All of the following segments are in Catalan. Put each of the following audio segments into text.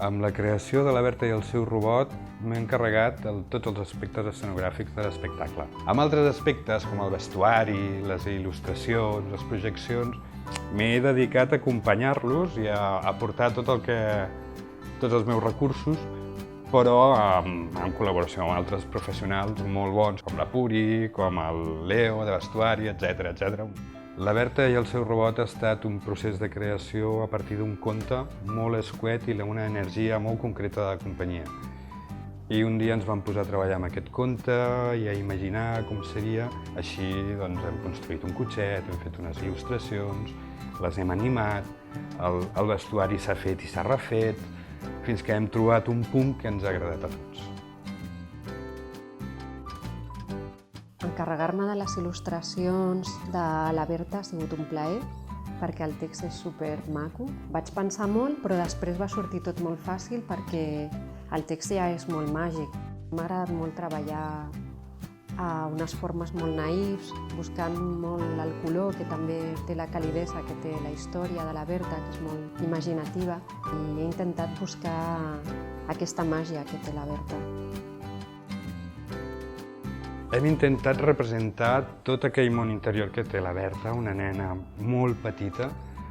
Amb la creació de la Berta i el seu robot m'he encarregat de tots els aspectes escenogràfics de l'espectacle. Amb altres aspectes, com el vestuari, les il·lustracions, les projeccions, m'he dedicat a acompanyar-los i a aportar tots els meus recursos, però en col·laboració amb altres professionals molt bons, com la Puri, com el Leo, de vestuari, etc. La Berta i el seu robot ha estat un procés de creació a partir d'un conte molt escuet i una energia molt concreta de la companyia. I un dia ens vam posar a treballar amb aquest conte i a imaginar com seria. Així doncs, hem construït un cotxet, hem fet unes il·lustracions, les hem animat, el vestuari s'ha fet i s'ha refet, fins que hem trobat un punt que ens ha agradat a tots. Encarregar-me de les il·lustracions de la Berta ha sigut un plaer, perquè el text és supermaco. Vaig pensar molt, però després va sortir tot molt fàcil perquè el text ja és molt màgic. M'ha agradat molt treballar a unes formes molt naïfs, buscant molt el color, que també té la calidesa que té la història de la Berta, que és molt imaginativa, i he intentat buscar aquesta màgia que té la Berta. Hem intentat representar tot aquell món interior que té la Berta, una nena molt petita,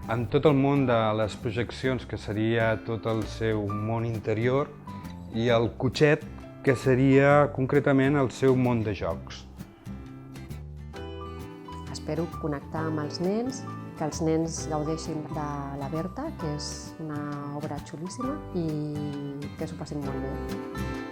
amb tot el món de les projeccions, que seria tot el seu món interior, i el cotxet, que seria concretament el seu món de jocs. Espero connectar amb els nens, que els nens gaudeixin de la Berta, que és una obra xulíssima, i que s'ho passin molt bé.